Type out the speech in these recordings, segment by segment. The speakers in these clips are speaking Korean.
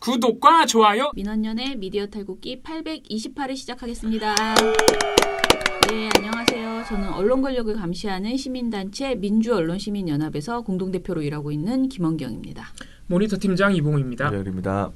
구독과 좋아요. 민원연의 미디어 탈곡기 828을 시작하겠습니다. 네, 안녕하세요. 저는 언론 권력을 감시하는 시민단체 민주언론시민연합에서 공동대표로 일하고 있는 김원경입니다. 모니터 팀장 이봉우입니다. 이열입니다.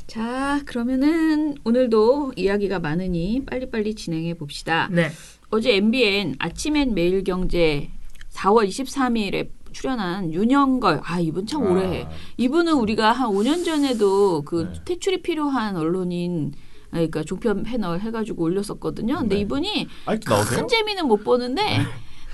자, 그러면은 오늘도 이야기가 많으니 빨리빨리 진행해 봅시다. 네. 어제 MBN 아침엔 매일경제 4월 23일에 출연한 윤영걸, 이분 참 오래해. 이분은 우리가 한 5년 전에도 그 퇴출이 필요한 언론인, 그러니까 종편 패널 해가지고 올렸었거든요. 근데 이분이 큰 재미는 못 보는데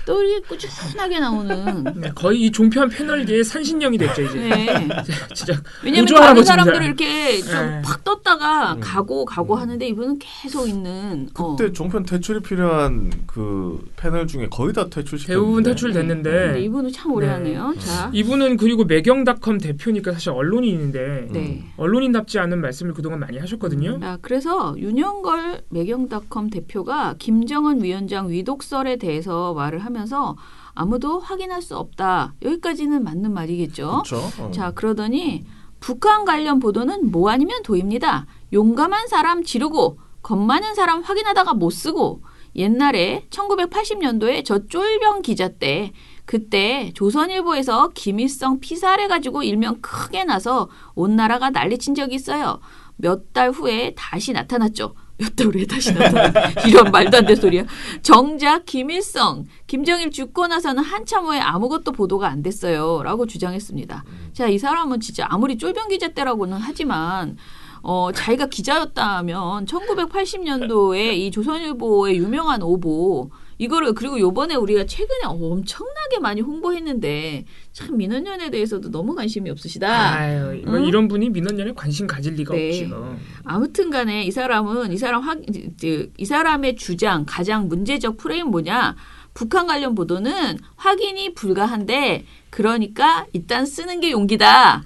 또 이렇게 꾸준하게 나오는. 네, 거의 이 종편 패널계의 산신령이 됐죠 이제. 네. 진짜. 왜냐면 다른 사람들은 이렇게 좀 팍 떴다가 가고 하는데 이분은 계속 있는. 그때 종편 퇴출이 필요한 그 패널 중에 거의 다 퇴출시켰는데. 대부분 퇴출됐는데. 근데 이분은 참 오래하네요. 자. 이분은 그리고 매경닷컴 대표니까 사실 언론인인데 네. 언론인답지 않은 말씀을 그동안 많이 하셨거든요. 그래서 윤영걸 매경닷컴 대표가 김정은 위원장 위독설에 대해서 말을 하면서 아무도 확인할 수 없다. 여기까지는 맞는 말이겠죠. 그렇죠. 자, 그러더니 북한 관련 보도는 뭐 아니면 도입니다. 용감한 사람 지르고 겁 많은 사람 확인하다가 못 쓰고 옛날에 1980년도에 저 쫄병 기자 때 그때 조선일보에서 김일성 피살해가지고 일면 크게 나서 온 나라가 난리친 적이 있어요. 몇 달 후에 다시 나타났죠. 몇 달 후에 다시 나타나. 이런 말도 안 되는 소리야. 정작 김일성, 김정일 죽고 나서는 한참 후에 아무것도 보도가 안 됐어요. 라고 주장했습니다. 자, 이 사람은 진짜 아무리 쫄병 기자 때라고는 하지만 자기가 기자였다면 1980년도에 이 조선일보의 유명한 오보 이거를 그리고 요번에 우리가 최근에 엄청나게 많이 홍보했는데 참 민원연에 대해서도 너무 관심이 없으시다. 아유, 이런 분이 민원연에 관심 가질 리가 없지요. 아무튼간에 이 사람의 주장 가장 문제적 프레임 뭐냐? 북한 관련 보도는 확인이 불가한데 그러니까 일단 쓰는 게 용기다.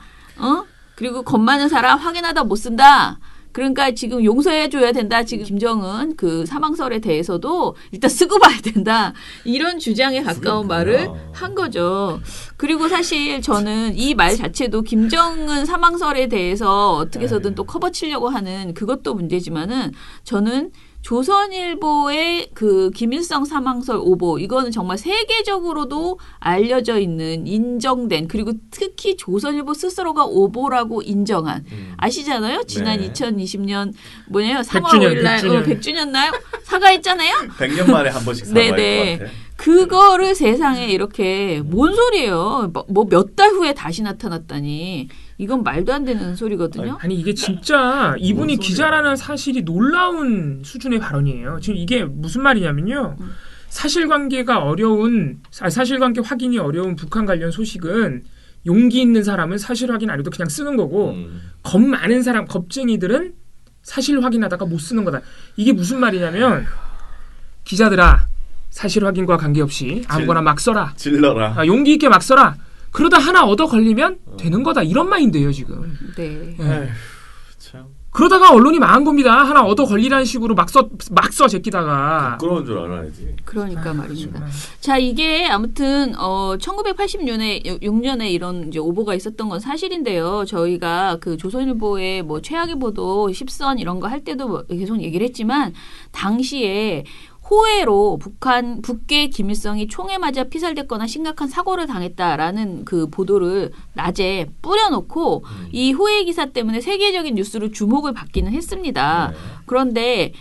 그리고 겁 많은 사람 확인하다 못 쓴다. 그러니까 지금 용서해줘야 된다. 지금 김정은 그 사망설에 대해서도 일단 쓰고 봐야 된다. 이런 주장에 가까운 말을 한 거죠. 그리고 사실 저는 이 말 자체도 김정은 사망설에 대해서 어떻게 해서든 또 커버치려고 하는 그것도 문제지만은 저는 조선일보의 그 김일성 사망설 오보 이거는 정말 세계적으로도 알려져 있는 인정된 그리고 특히 조선일보 스스로가 오보라고 인정한 아시잖아요? 지난 2020년 3월 5일 날 100주년 날 사과했잖아요. 100년 만에 한 번씩 사과할 것 같아. 그거를 세상에 이렇게 뭔 소리예요? 뭐 몇 달 후에 다시 나타났다니. 이건 말도 안 되는 소리거든요. 아니 이게 진짜 이분이 기자라는 사실이 놀라운 수준의 발언이에요. 지금 이게 무슨 말이냐면요. 사실관계 확인이 어려운 북한 관련 소식은 용기 있는 사람은 사실 확인 안 해도 그냥 쓰는 거고 겁 많은 사람, 겁쟁이들은 사실 확인하다가 못 쓰는 거다. 이게 무슨 말이냐면 기자들아 사실 확인과 관계없이 아무거나 막 써라. 질러라. 용기 있게 막 써라. 그러다 하나 얻어 걸리면 되는 거다. 이런 마인드예요 지금. 네. 에휴, 참. 그러다가 언론이 망한 겁니다. 하나 얻어 걸리라는 식으로 막 써 제끼다가. 부끄러운 줄 알아야지. 그러니까 말입니다. 자, 이게 아무튼 1986년에 이런 이제 오보가 있었던 건 사실인데요. 저희가 그 조선일보의 뭐 최악의 보도 10선 이런 거 할 때도 계속 얘기를 했지만 당시에 호해로 북계 김일성이 총에 맞아 피살됐거나 심각한 사고를 당했다라는 그 보도를 낮에 뿌려놓고 이 호해 기사 때문에 세계적인 뉴스로 주목을 받기는 했습니다. 그런데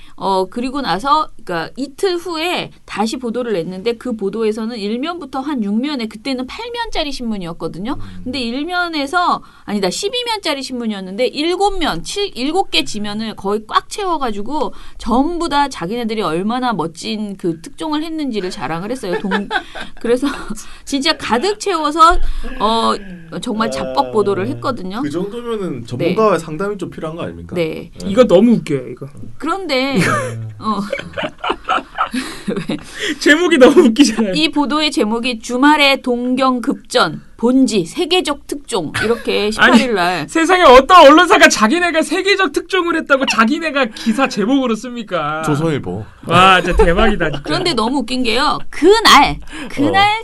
그리고 나서 그러니까 이틀 후에 다시 보도를 냈는데 그 보도에서는 1면부터 한 6면에 그때는 8면짜리 신문이었거든요. 근데 12면짜리 신문이었는데 7개 지면을 거의 꽉 채워가지고 전부 다 자기네들이 얼마나 멋진 그 특종을 했는지를 자랑을 했어요. 그래서 진짜 가득 채워서 정말 자뻑 보도를 했거든요. 그 정도면은 전문가와의 상담이 좀 필요한 거 아닙니까? 네. 이거 너무 웃겨요. 이거. 그런데 제목이 너무 웃기잖아요. 이 보도의 제목이 주말의 동경급전. 본지 세계적 특종 이렇게 18일 날 세상에 어떤 언론사가 자기네가 세계적 특종을 했다고 자기네가 기사 제목으로 씁니까? 조선일보. 와, 진짜 대박이다. 진짜. 그런데 너무 웃긴 게요. 그날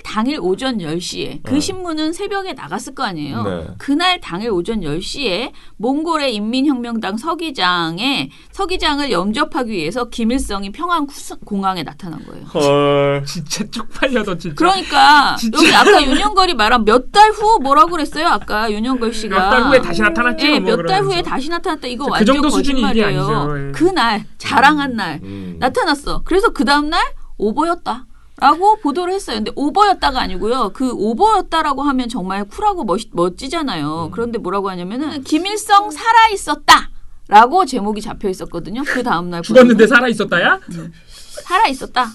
당일 오전 10시에 그 신문은 새벽에 나갔을 거 아니에요. 네. 그날 당일 오전 10시에 몽골의 인민혁명당 서기장을 영접하기 위해서 김일성이 평안 공항에 나타난 거예요. 헐. 진짜 쪽팔려도 진짜. 그러니까 진짜. 여기 아까 윤영걸이 말한 몇 달 후 뭐라고 그랬어요? 아까 윤영걸 씨가 몇 달 후에 다시 나타났죠. 네, 뭐 몇 달 그러면서. 후에 다시 나타났다. 이거 그 완전 정도 수준이 이게 거짓말이에요. 아니죠. 예. 그날 자랑한 날 나타났어. 그래서 그 다음 날 오버였다. 라고 보도를 했어요. 근데 오버였다가 아니고요. 그 오버였다라고 하면 정말 쿨하고 멋지잖아요. 그런데 뭐라고 하냐면은 김일성 살아있었다. 라고 제목이 잡혀 있었거든요. 그 다음 날 죽었는데 살아 있었다야? 살아있었다.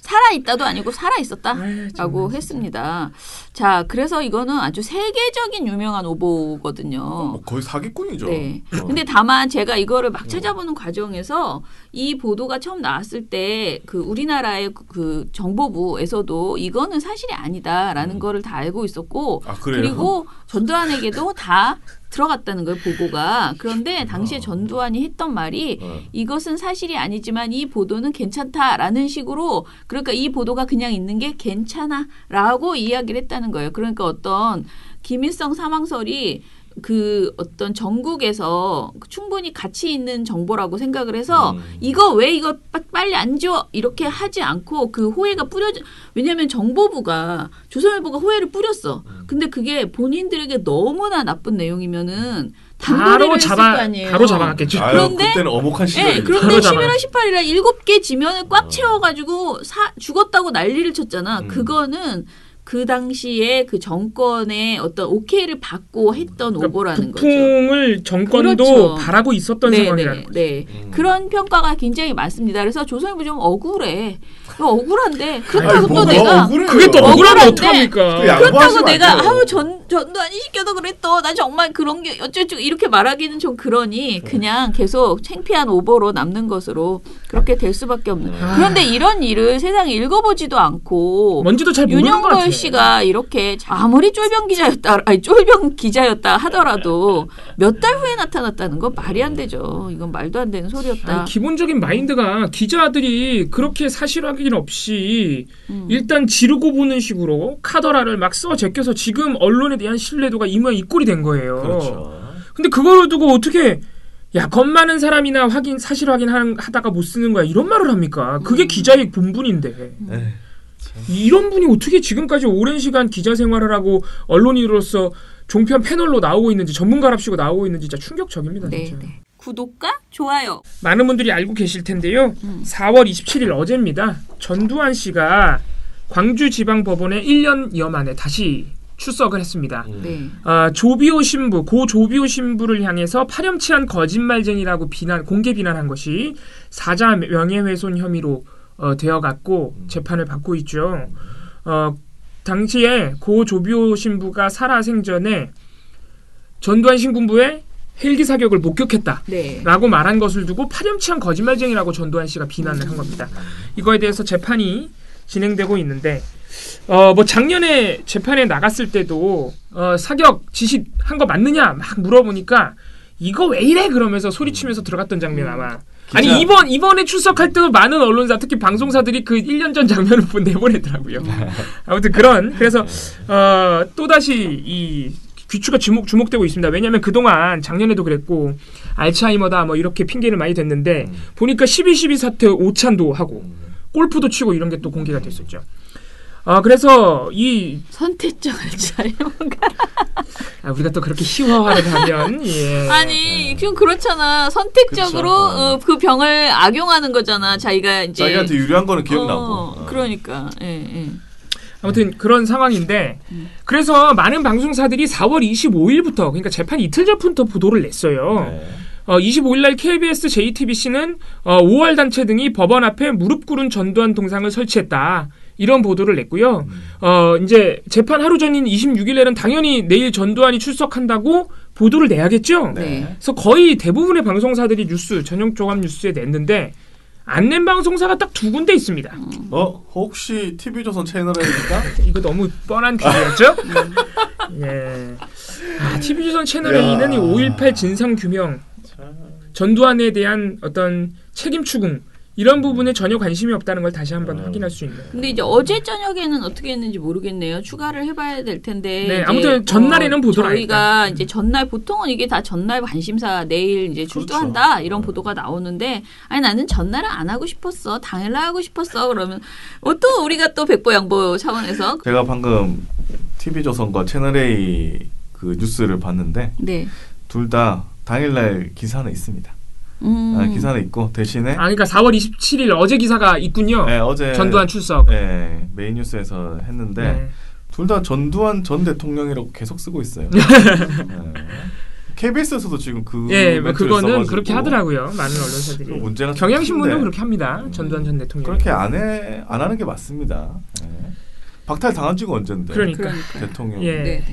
살아있다도 아니고 살아있었다라고 했습니다. 자, 그래서 이거는 아주 세계적인 유명한 오보거든요. 거의 사기꾼이죠. 네. 근데 다만 제가 이거를 막 찾아보는 과정에서 이 보도가 처음 나왔을 때 그 우리나라의 그 정보부에서도 이거는 사실이 아니다라는 거를 다 알고 있었고 그래요? 그리고 전두환에게도 다 들어갔다는 거예요, 보고가. 그런데 당시에 전두환이 했던 말이 이것은 사실이 아니지만 이 보도는 괜찮다라는 식으로 그러니까 이 보도가 그냥 있는 게 괜찮아라고 이야기를 했다는 거예요. 그러니까 어떤 김일성 사망설이 그 어떤 전국에서 충분히 가치 있는 정보라고 생각을 해서 이거 왜 이거 빨리 안 지워 이렇게 하지 않고 그 호해가 뿌려져 왜냐하면 정보부가 조선일보가 호해를 뿌렸어. 근데 그게 본인들에게 너무나 나쁜 내용이면은 바로 잡아갔겠죠. 그런데 그때는 어목한 시절이죠. 네, 그런데 11월 18일에 7개 지면을 꽉 채워가지고 죽었다고 난리를 쳤잖아. 그거는 그 당시에 그 정권의 어떤 오케이를 받고 했던 오보라는 거죠. 북풍을 정권도 그렇죠. 바라고 있었던 상황이라는 거죠. 네. 그런 평가가 굉장히 많습니다. 그래서 조선일보 좀 억울해. 억울한데 그렇다고 또 내가 그게 또 억울하면 어떡합니까? 그렇다고 내가 전두환이 시켜도 그랬어. 난 정말 그런 게 어쩌고 이렇게 말하기는 좀 그러니 그냥 계속 창피한 오보로 남는 것으로 그렇게 될 수밖에 없는. 그런데 이런 일을 세상에 읽어보지도 않고 뭔지도 잘 모르는 것 같아요. 윤영걸 씨가 이렇게 아무리 쫄병 기자였다 하더라도 몇 달 후에 나타났다는 건 말이 안 되죠. 이건 말도 안 되는 소리였다. 아니, 기본적인 마인드가 기자들이 그렇게 사실 확인 없이 일단 지르고 보는 식으로 카더라를 막 써 제껴서 지금 언론에 대한 신뢰도가 이 모양 이 꼴이 된 거예요. 그렇죠. 근데 그거를 두고 어떻게 겁 많은 사람이나 사실 하다가 못 쓰는 거야 이런 말을 합니까? 그게 기자의 본분인데. 이런 분이 어떻게 지금까지 오랜 시간 기자 생활을 하고 언론인으로서 종편 패널로 나오고 있는지 전문가랍시고 나오고 있는지 진짜 충격적입니다. 진짜. 네. 구독과 좋아요. 많은 분들이 알고 계실 텐데요. 4월 27일 어제입니다. 전두환 씨가 광주지방법원에 1년여 만에 다시 출석을 했습니다. 네. 조비오 신부, 고 조비오 신부를 향해서 파렴치한 거짓말쟁이라고 공개 비난한 것이 사자 명예훼손 혐의로 되어갔고 재판을 받고 있죠. 당시에 고 조비오 신부가 살아생전에 전두환 신군부의 헬기 사격을 목격했다라고 말한 것을 두고 파렴치한 거짓말쟁이라고 전두환 씨가 비난을 한 겁니다. 이거에 대해서 재판이 진행되고 있는데 작년에 재판에 나갔을 때도 사격 지시한 거 맞느냐 막 물어보니까 이거 왜 이래 그러면서 소리치면서 들어갔던 장면 아마 아니 이번에 출석할 때도 많은 언론사 특히 방송사들이 그 1년 전 장면을 내보내더라고요. 아무튼 그래서 또다시 이 귀추가 주목되고 있습니다. 왜냐하면 그동안 작년에도 그랬고 알츠하이머다 뭐 이렇게 핑계를 많이 댔는데 보니까 12.12 사태 오찬도 하고 골프도 치고 이런 게 또 공개가 됐었죠. 그래서 이 선택적 알츠하이머가 우리가 또 그렇게 희화화를 하면 아니 그럼 그렇잖아. 선택적으로 그 병을 악용하는 거잖아. 자기한테 유리한 거는 기억나고. 그러니까. 아무튼 그런 상황인데 그래서 많은 방송사들이 4월 25일부터 그러니까 재판 이틀 전부터 보도를 냈어요. 25일 날 KBS, JTBC는 5월 단체 등이 법원 앞에 무릎 꿇은 전두환 동상을 설치했다. 이런 보도를 냈고요. 이제 재판 하루 전인 26일에는 당연히 내일 전두환이 출석한다고 보도를 내야겠죠. 그래서 거의 대부분의 방송사들이 전용 종합 뉴스에 냈는데 안 낸 방송사가 딱 2군데 있습니다. 혹시 TV조선 채널입니까? 이거 너무 뻔한 퀴즈였죠? 예. TV조선 채널 A는 이 5.18 진상 규명, 전두환에 대한 어떤 책임 추궁 이런 부분에 전혀 관심이 없다는 걸 다시 한번 확인할 수 있네요. 근데 이제 어제 저녁에는 어떻게 했는지 모르겠네요. 추가를 해봐야 될 텐데. 네, 아무튼 전날에는 보도를 저희가 이제 전날 보통은 이게 다 전날 관심사 내일 이제 출두한다 그렇죠. 이런 보도가 나오는데 아니 나는 전날은 안 하고 싶었어. 당일날 하고 싶었어. 그러면 또 우리가 또 백보양보 차원에서 제가 방금 TV조선과 채널A 그 뉴스를 봤는데 네. 둘 다 당일날 기사는 있습니다. 기사는 있고 대신에 그러니까 4월 27일 어제 기사가 있군요. 네, 어제 전두환 출석. 네, 메인 뉴스에서 했는데 네. 둘 다 전두환 전 대통령이라고 계속 쓰고 있어요. KBS에서도 지금 그 그거는 써가지고. 그렇게 하더라고요. 많은 언론사들이. 문제가 경향신문도 그렇게 합니다. 전두환 전 대통령. 그렇게 안 하는 게 맞습니다. 네. 박탈 당한 지가 언젠데. 그러니까. 대통령. 예. 네.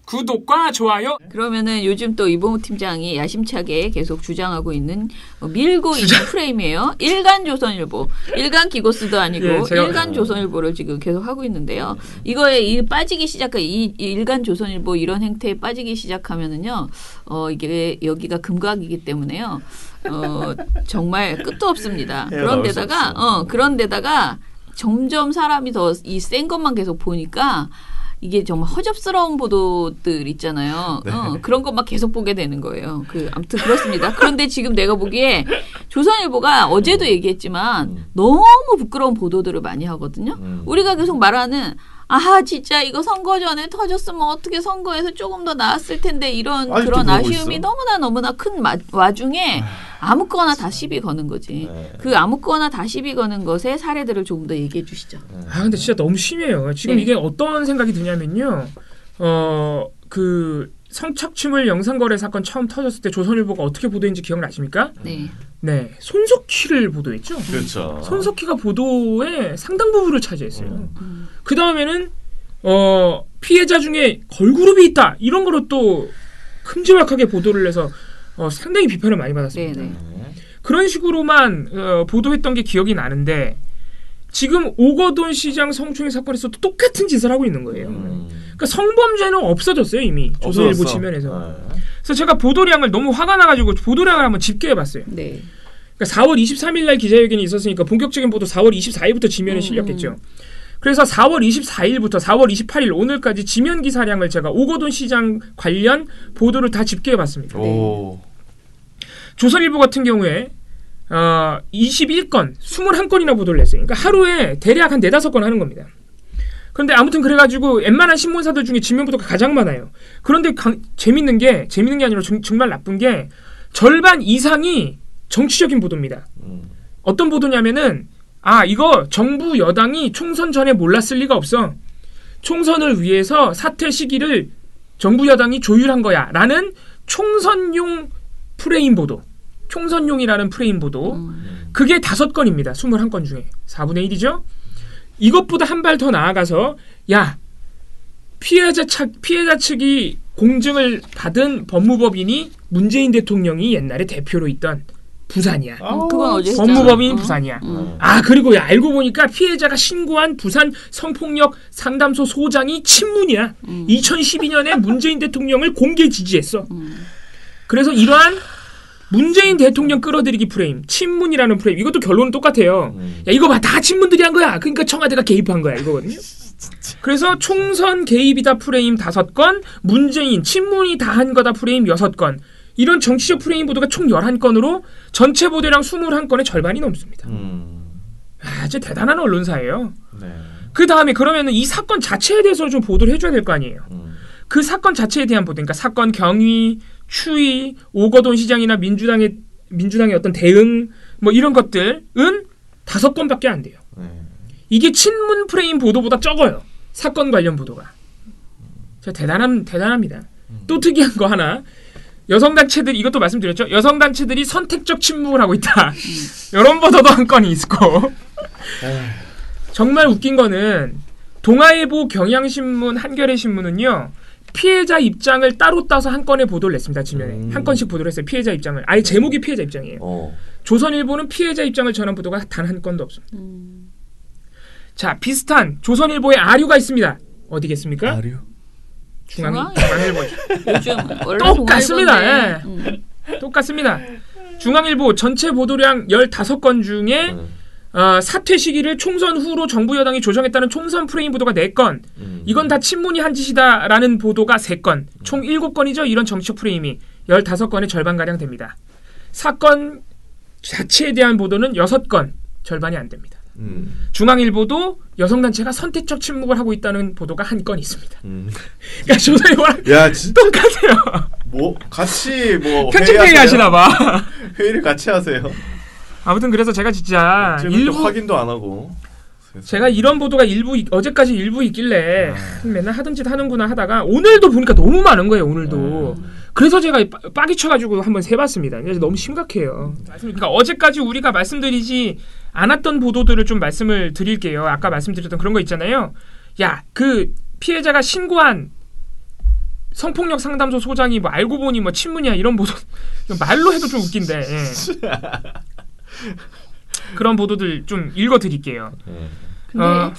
구독과 좋아요. 그러면은 요즘 또 이봉우 팀장이 야심차게 계속 주장하고 있는 밀고 있는 프레임이에요. 일간조선일보, 일간기고스도 아니고 일간조선일보를 지금 계속 하고 있는데요. 이거에 이 빠지기 시작한 이 일간조선일보 이런 행태에 빠지기 시작하면은요, 이게 여기가 금각이기 때문에요. 정말 끝도 없습니다. 그런데다가 점점 사람이 더 이 센 것만 계속 보니까. 이게 정말 허접스러운 보도들 있잖아요. 네. 그런 것만 계속 보게 되는 거예요. 아무튼 그렇습니다. 그런데 지금 내가 보기에 조선일보가 어제도 얘기했지만 너무 부끄러운 보도들을 많이 하거든요. 우리가 계속 말하는 진짜 이거 선거 전에 터졌으면 어떻게 선거에서 조금 더 나았을 텐데 이런 그런 아쉬움이 너무나 큰 와중에 아무거나 다 시비 거는 거지. 네. 그 아무거나 다 시비 거는 것의 사례들을 조금 더 얘기해 주시죠. 근데 진짜 너무 심해요. 지금 이게 어떤 생각이 드냐면요. 그 성착취물 영상거래 사건 처음 터졌을 때 조선일보가 어떻게 보도했는지 기억나십니까? 네. 손석희를 보도했죠. 그렇죠. 손석희가 보도의 상당 부분을 차지했어요. 그 다음에는 피해자 중에 걸그룹이 있다 이런 거로 또 큼지막하게 보도를 해서 상당히 비판을 많이 받았습니다. 네네. 그런 식으로만 보도했던 게 기억이 나는데 지금 오거돈 시장 성추행 사건에서도 똑같은 짓을 하고 있는 거예요. 그러니까 성범죄는 없어졌어요 이미 조선일보 지면에서. 그래서 제가 보도량을 너무 화가 나가지고 보도량을 한번 집계해봤어요. 네. 그러니까 4월 23일 날 기자회견이 있었으니까 본격적인 보도 4월 24일부터 지면에 실렸겠죠. 그래서 4월 24일부터 4월 28일 오늘까지 지면 기사량을 제가 오거돈 시장 관련 보도를 다 집계해봤습니다. 오. 조선일보 같은 경우에 21건, 21건이나 보도를 했어요. 그러니까 하루에 대략 한 4-5건 하는 겁니다. 그런데 아무튼 그래가지고 웬만한 신문사들 중에 지면 보도가 가장 많아요. 그런데 재밌는 게 아니라 정말 나쁜 게 절반 이상이 정치적인 보도입니다. 어떤 보도냐면은 이거 정부 여당이 총선 전에 몰랐을 리가 없어. 총선을 위해서 사퇴 시기를 정부 여당이 조율한 거야. 라는 총선용 프레임 보도. 총선용이라는 프레임 보도. 그게 5건입니다. 21건 중에. 4분의 1이죠. 이것보다 한 발 더 나아가서 피해자 측이 공증을 받은 법무법인이 문재인 대통령이 옛날에 대표로 있던 부산이야. 그건 어제 법무법인 부산이야. 그리고 알고 보니까 피해자가 신고한 부산 성폭력 상담소 소장이 친문이야. 2012년에 문재인 대통령을 공개 지지했어. 그래서 이러한 문재인 대통령 끌어들이기 프레임, 친문이라는 프레임, 이것도 결론은 똑같아요. 이거 봐, 다 친문들이 한 거야. 그러니까 청와대가 개입한 거야, 이거거든요. 그래서 총선 개입이다 프레임 5건, 문재인, 친문이 다 한 거다 프레임 6건. 이런 정치적 프레임 보도가 총 11건으로 전체 보도량 21건의 절반이 넘습니다. 진짜 대단한 언론사예요. 네. 그 다음에 그러면은 이 사건 자체에 대해서 좀 보도를 해줘야 될 거 아니에요. 그 사건 자체에 대한 보도, 그러니까 사건 경위, 추이, 오거돈 시장이나 민주당의 어떤 대응, 뭐 이런 것들은 5건밖에 안 돼요. 이게 친문 프레임 보도보다 적어요. 사건 관련 보도가. 대단합니다. 또 특이한 거 하나. 여성단체들이, 이것도 말씀드렸죠. 여성단체들이 선택적 침묵을 하고 있다. 이런 보도도 한 건이 있고. 정말 웃긴 거는 동아일보, 경향신문, 한겨레신문은요. 피해자 입장을 따로 따서 한 건의 보도를 냈습니다. 지면에. 한 건씩 보도를 했어요. 피해자 입장을. 아예 제목이 피해자 입장이에요. 조선일보는 피해자 입장을 전한 보도가 단 한 건도 없습니다. 자, 비슷한 조선일보의 아류가 있습니다. 어디겠습니까? 아류? 중앙일보 요즘 원래 똑같습니다. 똑같습니다. 중앙일보 전체 보도량 15건 중에 사퇴 시기를 총선 후로 정부 여당이 조정했다는 총선 프레임 보도가 4건. 이건 다 친문이 한 짓이다라는 보도가 3건. 총 7건이죠. 이런 정치적 프레임이 15건의 절반가량 됩니다. 사건 자체에 대한 보도는 6건. 절반이 안 됩니다. 중앙일보도 여성단체가 선택적 침묵을 하고 있다는 보도가 1건 있습니다. 그러니까 조선일보랑 똑같아요. 뭐 같이 뭐 편집회의 하시나 봐. 회의를 같이 하세요. 아무튼 그래서 제가 진짜 일부 확인도 안 하고 제가 이런 보도가 어제까지 일부 있길래 맨날 하던 짓 하는구나 하다가 오늘도 보니까 너무 많은 거예요. 오늘도. 그래서 제가 빡이 쳐가지고 한번 세봤습니다. 그래서 너무 심각해요. 그러니까 어제까지 우리가 말씀드리지 않았던 보도들을 좀 말씀을 드릴게요. 아까 말씀드렸던 그런 거 있잖아요. 야, 그 피해자가 신고한 성폭력 상담소 소장이 뭐 알고 보니 뭐 친문이야 이런 보도 말로 해도 좀 웃긴데. 예. 그런 보도들 좀 읽어드릴게요. 근데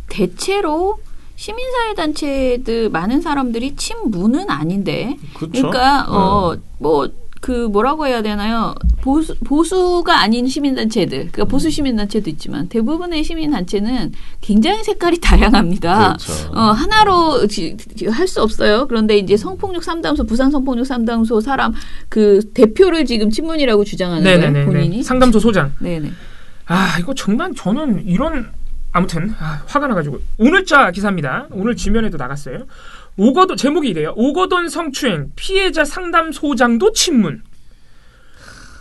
대체로 시민사회단체들 많은 사람들이 친문은 아닌데, 그쵸? 그러니까 뭐 그 뭐라고 해야 되나요? 보수가 아닌 시민단체들, 그러니까 보수 시민단체도 있지만 대부분의 시민단체는 굉장히 색깔이 다양합니다. 그렇죠. 하나로 할 수 없어요. 그런데 이제 성폭력 상담소, 부산 성폭력 상담소 사람 그 대표를 지금 친문이라고 주장하는 거예요, 본인이. 상담소 소장. 네네. 아, 이거 정말 저는 이런 아무튼 화가 나가지고 오늘자 기사입니다. 오늘 지면에도 나갔어요. 제목이 이래요. 오거돈 성추행 피해자 상담소장도 친문.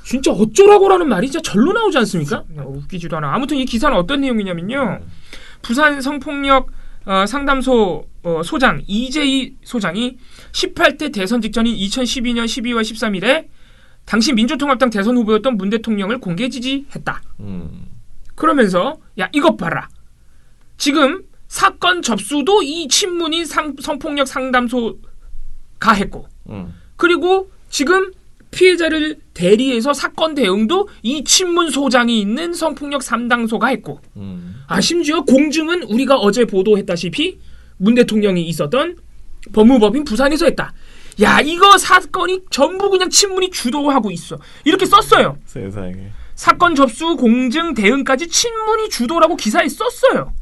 진짜 어쩌라고라는 말이 진짜 절로 나오지 않습니까? 웃기지도 않아. 아무튼 이 기사는 어떤 내용이냐면요. 부산 성폭력 상담소 소장 이재희 소장이 18대 대선 직전인 2012년 12월 13일에 당시 민주통합당 대선 후보였던 문 대통령을 공개 지지했다. 그러면서 야 이것 봐라. 지금 사건 접수도 이 친문인 성폭력 상담소가 했고 그리고 지금 피해자를 대리해서 사건 대응도 이 친문 소장이 있는 성폭력 상담소가 했고 심지어 공증은 우리가 어제 보도했다시피 문 대통령이 있었던 법무법인 부산에서 했다. 야 이거 사건이 전부 그냥 친문이 주도하고 있어. 이렇게 썼어요. 세상에. 사건 접수 공증 대응까지 친문이 주도라고 기사에 썼어요.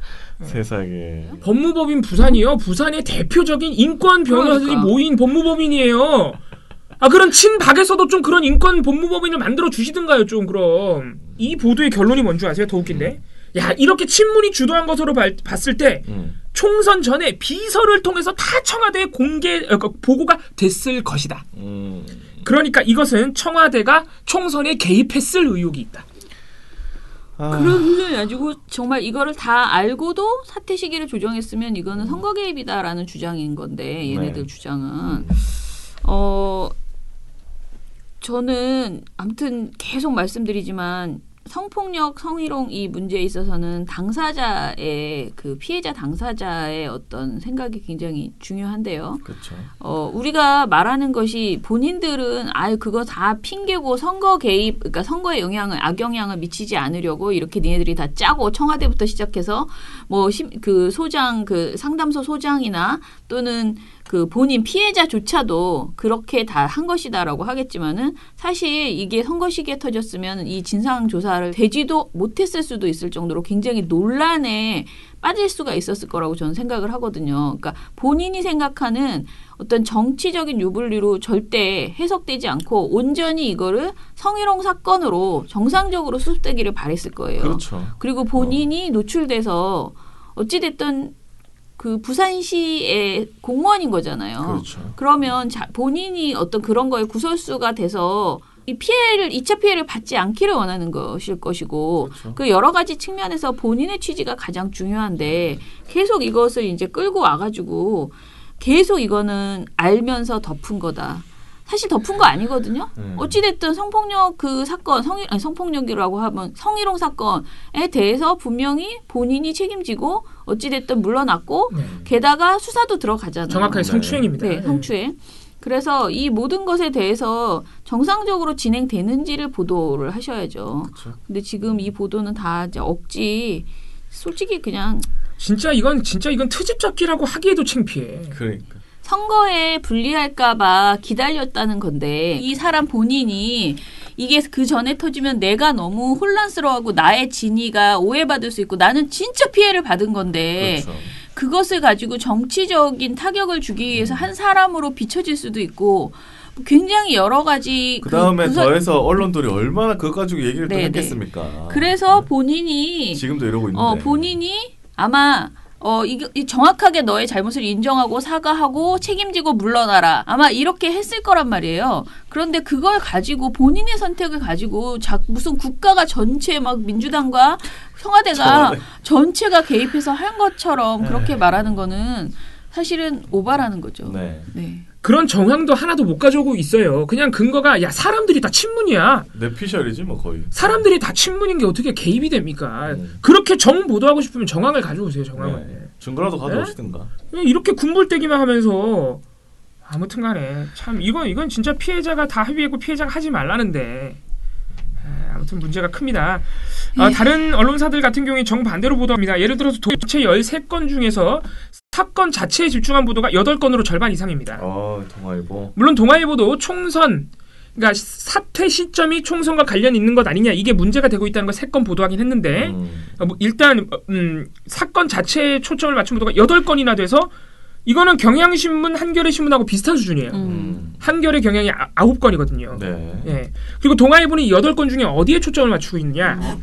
세상에. 법무법인 부산이요. 부산의 대표적인 인권 변호사들이 모인 법무법인이에요. 그런 친박에서도 좀 그런 인권 법무법인을 만들어 주시든가요. 좀 그럼. 이 보도의 결론이 뭔지 아세요? 더 웃긴데. 야 이렇게 친문이 주도한 것으로 봤을 때 총선 전에 비서를 통해서 다 청와대에 보고가 됐을 것이다. 그러니까 이것은 청와대가 총선에 개입했을 의혹이 있다. 그래 가지고 정말 이거를 다 알고도 사퇴 시기를 조정했으면 이거는 선거 개입이다라는 주장인 건데 얘네들 주장은 저는 아무튼 계속 말씀드리지만 성폭력, 성희롱 이 문제에 있어서는 당사자의 그 피해자 당사자의 어떤 생각이 굉장히 중요한데요. 그렇죠. 우리가 말하는 것이 본인들은 그거 다 핑계고 선거 개입, 그러니까 선거에 악영향을 미치지 않으려고 이렇게 니네들이 다 짜고 청와대부터 시작해서 뭐 그 소장, 그 상담소 소장이나 또는 그 본인 피해자조차도 그렇게 다 한 것이다라고 하겠지만은 사실 이게 선거 시기에 터졌으면 이 진상 조사를 되지도 못했을 수도 있을 정도로 굉장히 논란에 빠질 수가 있었을 거라고 저는 생각을 하거든요. 그러니까 본인이 생각하는 어떤 정치적인 유불리로 절대 해석되지 않고 온전히 이거를 성희롱 사건으로 정상적으로 수습되기를 바랬을 거예요. 그렇죠. 그리고 본인이 노출돼서 어찌됐든 그 부산시의 공무원인 거잖아요. 그렇죠. 그러면 본인이 어떤 그런 거에 구설수가 돼서 이 피해를 2차 피해를 받지 않기를 원하는 것일 것이고 그렇죠. 그 여러 가지 측면에서 본인의 취지가 가장 중요한데 계속 이것을 이제 끌고 와가지고 계속 이거는 알면서 덮은 거다. 사실 덮은 거 아니거든요. 어찌됐든 성폭력 그 사건, 성폭력이라고 하면 성희롱 사건에 대해서 분명히 본인이 책임지고 어찌됐든 물러났고 게다가 수사도 들어가잖아요. 정확하게 성추행입니다. 네, 성추행. 그래서 이 모든 것에 대해서 정상적으로 진행되는지를 보도를 하셔야죠. 그렇죠. 근데 지금 이 보도는 다 이제 억지, 솔직히 그냥 진짜 이건 트집 잡기라고 하기에도 창피해. 그러니까. 선거에 불리할까봐 기다렸다는 건데 이 사람 본인이 이게 그 전에 터지면 내가 너무 혼란스러워하고 나의 진위가 오해받을 수 있고 나는 진짜 피해를 받은 건데 그렇죠. 그것을 가지고 정치적인 타격을 주기 위해서 한 사람으로 비춰질 수도 있고 굉장히 여러 가지 그 다음에 더해서 언론들이 얼마나 그거 가지고 얘기를 또 네네. 했겠습니까? 그래서 본인이 지금도 이러고 있는데 본인이 아마 이게 정확하게 너의 잘못을 인정하고 사과하고 책임지고 물러나라. 아마 이렇게 했을 거란 말이에요. 그런데 그걸 가지고 본인의 선택을 가지고 무슨 국가가 전체 막 민주당과 청와대가 전체가 개입해서 한 것처럼 그렇게 말하는 거는 사실은 오바라는 거죠. 네. 네. 그런 정황도 하나도 못 가져오고 있어요. 그냥 근거가 야 사람들이 다 친문이야. 내피셜이지 뭐 거의. 사람들이 다 친문인 게 어떻게 개입이 됩니까? 그렇게 정 보도하고 싶으면 정황을 가져오세요. 정황을. 네. 증거라도 가져오시든가. 그냥 이렇게 군불대기만 하면서 아무튼간에 참 이건 진짜 피해자가 다 합의했고 피해자가 하지 말라는데 아무튼 문제가 큽니다. 다른 언론사들 같은 경우에 정반대로 보도합니다. 예를 들어서 도대체 13건 중에서 사건 자체에 집중한 보도가 8건으로 절반 이상입니다. 동아일보. 물론 동아일보도 총선, 그러니까 사퇴 시점이 총선과 관련 있는 것 아니냐 이게 문제가 되고 있다는 걸 3건 보도하긴 했는데 일단 사건 자체에 초점을 맞춘 보도가 8건이나 돼서 이거는 경향신문, 한겨레 신문하고 비슷한 수준이에요. 한겨레 경향이 9건이거든요. 네. 예. 그리고 동아일보는 이 8건 중에 어디에 초점을 맞추고 있느냐.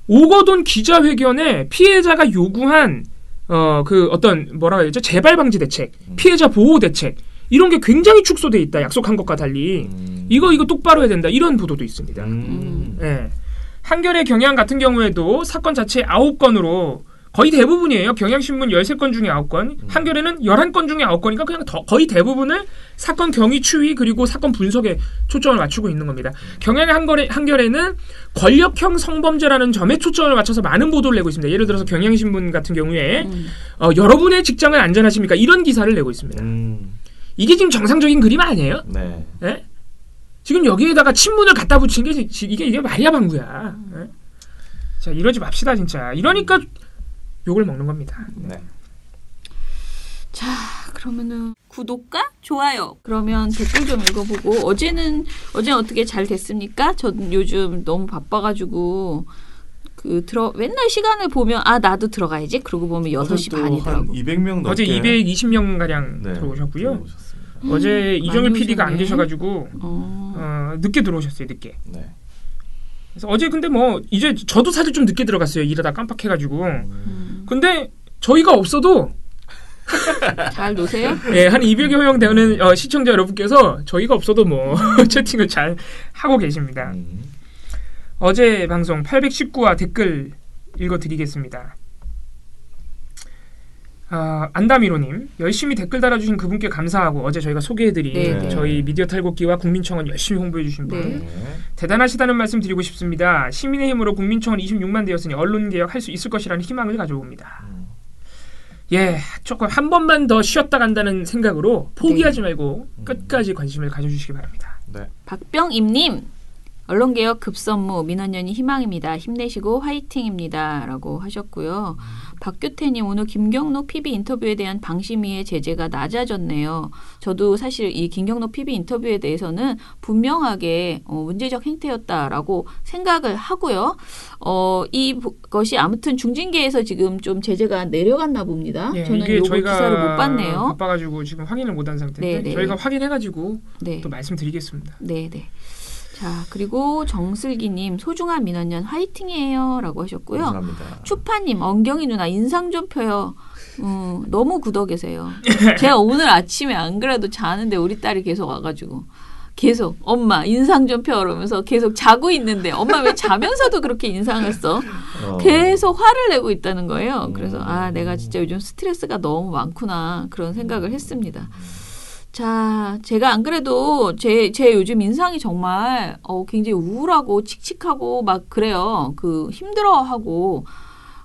오거돈 기자회견에 피해자가 요구한 뭐라고 해야죠? 재발 방지 대책, 피해자 보호 대책 이런 게 굉장히 축소돼 있다. 약속한 것과 달리 이거 똑바로 해야 된다. 이런 보도도 있습니다. 예. 한겨레 경향 같은 경우에도 사건 자체 9건으로 거의 대부분이에요. 경향신문 13건 중에 9건, 한겨레는 11건 중에 9건이니까 그냥 거의 대부분을 사건 경위 추이 그리고 사건 분석에 초점을 맞추고 있는 겁니다. 경향 한겨레는 권력형 성범죄라는 점에 초점을 맞춰서 많은 보도를 내고 있습니다. 예를 들어서 경향신문 같은 경우에 여러분의 직장은 안전하십니까? 이런 기사를 내고 있습니다. 이게 지금 정상적인 그림 아니에요? 네. 예? 지금 여기에다가 친문을 갖다 붙인 게 이게 말이야 방구야. 예? 자 이러지 맙시다 진짜. 이러니까 욕을 먹는 겁니다. 네. 자, 그러면은 구독과 좋아요. 그러면 댓글 좀 읽어보고 어제는 어떻게 잘 됐습니까? 저는 요즘 너무 바빠가지고 맨날 시간을 보면 나도 들어가야지. 그러고 보면 6시 반이더라고. 200명 넘게. 어제 220명 가량 들어오셨고요. 어제 이정일 PD가 안 계셔가지고 늦게 들어오셨어요. 늦게. 네. 그래서 어제 근데 뭐 이제 저도 사실 좀 늦게 들어갔어요. 일하다 깜빡해가지고. 근데 저희가 없어도 잘 노세요? 예, 한 200여 명 되는 시청자 여러분께서 저희가 없어도 뭐 채팅을 잘 하고 계십니다. 어제 방송 819화 댓글 읽어드리겠습니다. 안다미로님 열심히 댓글 달아주신 그분께 감사하고 어제 저희가 소개해드린 저희 미디어 탈곡기와 국민청원 열심히 홍보해주신 분 대단하시다는 말씀 드리고 싶습니다. 시민의 힘으로 국민청원 26만 되었으니 언론개혁 할 수 있을 것이라는 희망을 가져봅니다. 예, 조금 한 번만 더 쉬었다 간다는 생각으로 포기하지 말고 끝까지 관심을 가져주시기 바랍니다. 네. 박병임님 언론개혁 급선무 민원연이 희망입니다. 힘내시고 화이팅입니다. 라고 하셨고요. 박규태님 오늘 김경록 PB 인터뷰에 대한 방심위의 제재가 낮아졌네요. 저도 사실 이 김경록 PB 인터뷰에 대해서는 분명하게 문제적 행태였다라고 생각을 하고요. 이것이 아무튼 중징계에서 지금 좀 제재가 내려갔나 봅니다. 예, 저는 이게 요거 저희가 기사를 못 봤네요. 바빠가지고 지금 확인을 못한 상태인데 네네. 저희가 확인해가지고 네. 또 말씀드리겠습니다. 네네. 자, 그리고 정슬기님 소중한 민원연 화이팅이에요 라고 하셨고요. 감사합니다. 추파님 엉경이 누나 인상 좀 펴요. 너무 굳어 계세요. 제가 오늘 아침에 안 그래도 자는데 우리 딸이 계속 와가지고 계속 엄마 인상 좀 펴 이러면서 계속 자고 있는데 엄마 왜 자면서도 그렇게 인상을 써? 계속 화를 내고 있다는 거예요. 그래서 내가 진짜 요즘 스트레스가 너무 많구나 그런 생각을 했습니다. 자, 제가 안 그래도 제 요즘 인상이 정말 굉장히 우울하고 칙칙하고 막 그래요. 힘들어하고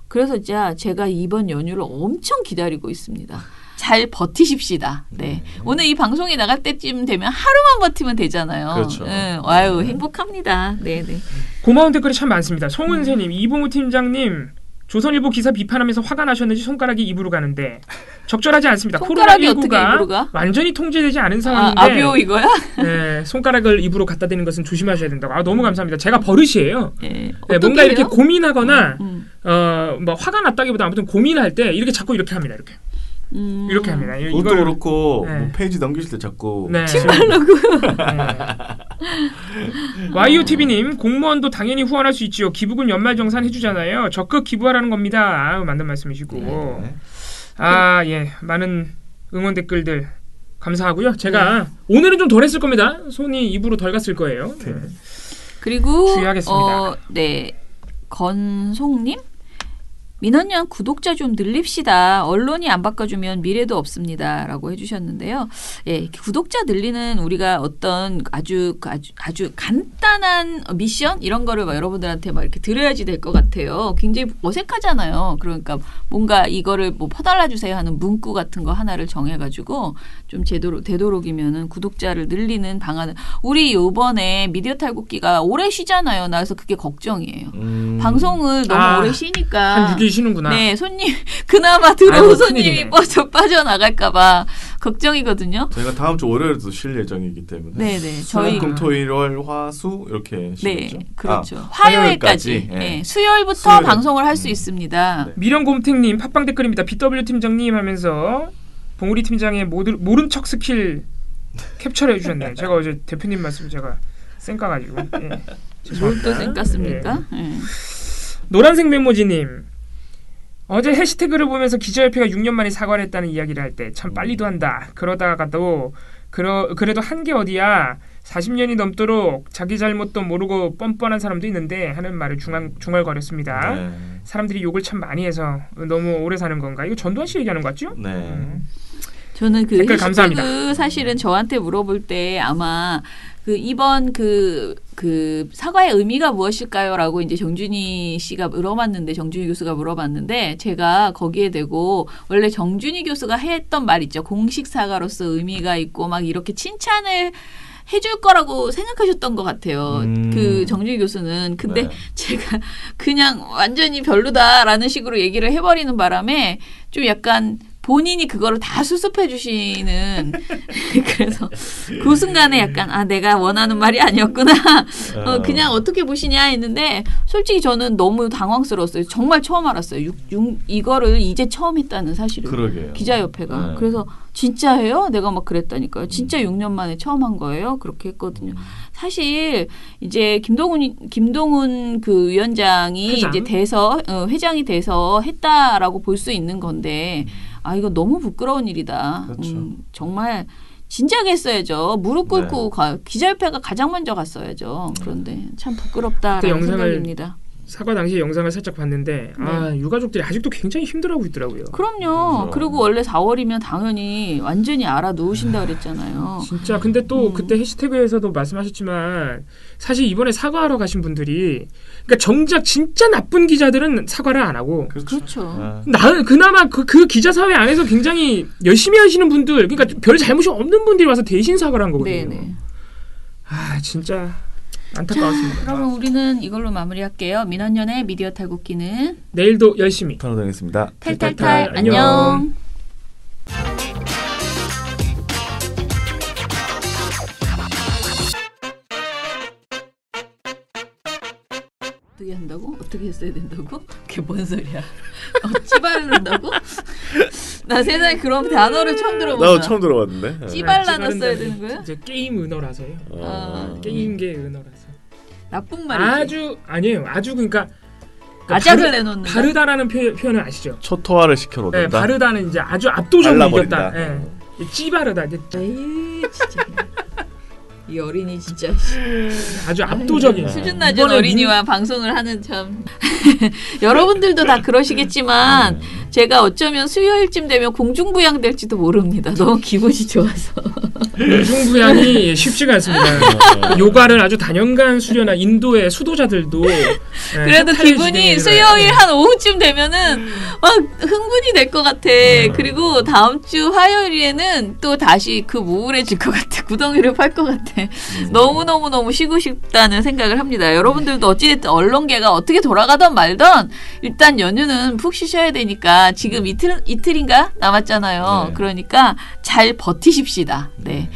그래서 진짜 제가 이번 연휴를 엄청 기다리고 있습니다. 잘 버티십시다. 네. 오늘 이 방송이 나갈 때쯤 되면 하루만 버티면 되잖아요. 그렇죠. 아유, 행복합니다. 네, 네. 고마운 댓글이 참 많습니다. 송은세님, 이봉우 팀장님 조선일보 기사 비판하면서 화가 나셨는지 손가락이 입으로 가는데 적절하지 않습니다. 손가락이 어떻게 입으로 코로나19가 가? 완전히 통제되지 않은 상황인데 아비오 이거야? 네, 손가락을 입으로 갖다 대는 것은 조심하셔야 된다고. 너무 감사합니다. 제가 버릇이에요. 네, 뭔가 이렇게 고민하거나 음. 화가 났다기보다 아무튼 고민할 때 이렇게 자꾸 이렇게 합니다. 이렇게 합니다. 옷도 그렇고 뭐 페이지 넘기실 때 자꾸 침발라고. YOTV님 공무원도 당연히 후원할 수 있지요. 기부금 연말정산 해주잖아요. 적극 기부하라는 겁니다. 맞는 말씀이시고 예 많은 응원 댓글들 감사하고요. 제가 오늘은 좀 덜 했을 겁니다. 손이 입으로 덜 갔을 거예요. 그리고 주의하겠습니다. 네 건송님 민원연 구독자 좀 늘립시다. 언론이 안 바꿔주면 미래도 없습니다. 라고 해주셨는데요. 예, 구독자 늘리는 우리가 어떤 아주 간단한 미션 이런 거를 막 여러분들한테 막 이렇게 드려야지 될 것 같아요. 굉장히 어색하잖아요. 그러니까 뭔가 이거를 뭐 퍼달라 주세요 하는 문구 같은 거 하나를 정해가지고 좀 되도록이면은 구독자를 늘리는 방안을 우리 이번에 미디어 탈곡기가 오래 쉬잖아요. 나 그래서 그게 걱정이에요. 방송을 너무 오래 쉬니까 한 6일 쉬는구나. 네, 손님 그나마 들어온 손님이 빠져나갈까봐 걱정이거든요. 저희가 다음 주 월요일에도 쉴 예정이기 때문에. 네네. 저희 금토일 월 화 수 이렇게 쉬겠죠. 네, 그렇죠. 화요일까지. 네. 수요일부터 수요일. 방송을 할 수 있습니다. 네. 미련곰탱님 팟빵 댓글입니다. BW 팀장님 하면서 봉우리 팀장의 모른 척 스킬 캡처를 해주셨네요. 제가 어제 대표님 말씀 제가 쌩까가지고. 뭘 또 쌩깠습니까? 노란색 메모지님 어제 해시태그를 보면서 기자협회가 6년 만에 사과를 했다는 이야기를 할 때 참 빨리도 한다. 그러다가도 그래도 한 게 어디야. 40년이 넘도록 자기 잘못도 모르고 뻔뻔한 사람도 있는데 하는 말을 중얼거렸습니다. 네. 사람들이 욕을 참 많이 해서 너무 오래 사는 건가? 이거 전두환 씨 얘기하는 거 같죠? 네. 저는 그 댓글 해시태그 감사합니다. 사실은 저한테 물어볼 때 아마 그 이번 그 사과의 의미가 무엇일까요?라고 이제 정준희 씨가 물어봤는데 정준희 교수가 물어봤는데 제가 거기에 대고 원래 정준희 교수가 했던 말 있죠. 공식 사과로서 의미가 있고 막 이렇게 칭찬을 해줄 거라고 생각하셨던 것 같아요. 그 정준희 교수는. 근데 제가 그냥 완전히 별로다라는 식으로 얘기를 해버리는 바람에 좀 약간 본인이 그거를 다 수습해 주시는 그래서 그 순간에 약간 내가 원하는 말이 아니었구나. 그냥 어떻게 보시냐 했는데 솔직히 저는 너무 당황스러웠어요. 정말 처음 알았어요. 이거를 이제 처음 했다는 사실을. 그러게요. 기자협회가. 네. 그래서 진짜예요? 내가 막 그랬다니까요. 진짜 6년 만에 처음 한 거예요. 그렇게 했거든요. 사실 이제 김동훈 그 위원장이 회장? 이제 회장이 돼서 했다라고 볼 수 있는 건데 이거 너무 부끄러운 일이다. 그렇죠. 정말 진작에 했어야죠. 무릎 꿇고 기자협회가 가장 먼저 갔어야죠. 그런데 참 부끄럽다라는 생각입니다. 사과 당시 영상을 살짝 봤는데 유가족들이 아직도 굉장히 힘들어하고 있더라고요. 그럼요. 그리고 원래 4월이면 당연히 완전히 알아놓으신다 그랬잖아요. 진짜 근데 또 그때 해시태그에서도 말씀하셨지만 사실 이번에 사과하러 가신 분들이 그러니까 정작 진짜 나쁜 기자들은 사과를 안 하고 그렇죠. 그나마 그 기자 사회 안에서 굉장히 열심히 하시는 분들 그러니까 별 잘못이 없는 분들이 와서 대신 사과를 한 거거든요. 네네. 진짜 안타까웠습니다. 그러면 우리는 이걸로 마무리할게요. 민원연의 미디어 탈곡기는 내일도 열심히 탈탈하겠습니다. 탈탈탈 안녕. 어떻게 한다고? 어떻게 했어야 된다고? 그게 뭔 소리야? 찌바른다고? 나 세상에 그런 단어를 처음 들어본다. 나도 처음 들어봤는데. 찌발라나 써야 되는 거예요? 이제 게임 은어라서요. 게임계 은어라서. 나쁜 말이지. 아니에요. 아주 그러니까 아작을 내놓는 바르다라는 표현을 아시죠? 초토화를 시켜놓는다. 네, 바르다는 이제 아주 압도적으로 발라버린다. 이겼다. 네. 찌바르다. 에이 진짜. 이 어린이 진짜 아주 압도적인 수준 낮은 어린이와 방송을 하는 참 여러분들도 다 그러시겠지만 제가 어쩌면 수요일쯤 되면 공중부양될지도 모릅니다. 너무 기분이 좋아서. 공중부양이 쉽지가 않습니다. 요가를 아주 단연간 수련한 인도의 수도자들도 그래도 기분이 수요일 한 오후쯤 되면은 막 흥분이 될 것 같아. 그리고 다음 주 화요일에는 또 다시 그 우울해질 것 같아. 구덩이를 팔 것 같아. 너무너무 쉬고 싶다는 생각을 합니다. 여러분들도 어찌됐든 언론계가 어떻게 돌아가든 그러던 말던 일단 연휴는 푹 쉬셔야 되니까 지금 이틀인가 남았잖아요. 네. 그러니까 잘 버티십시다. 네.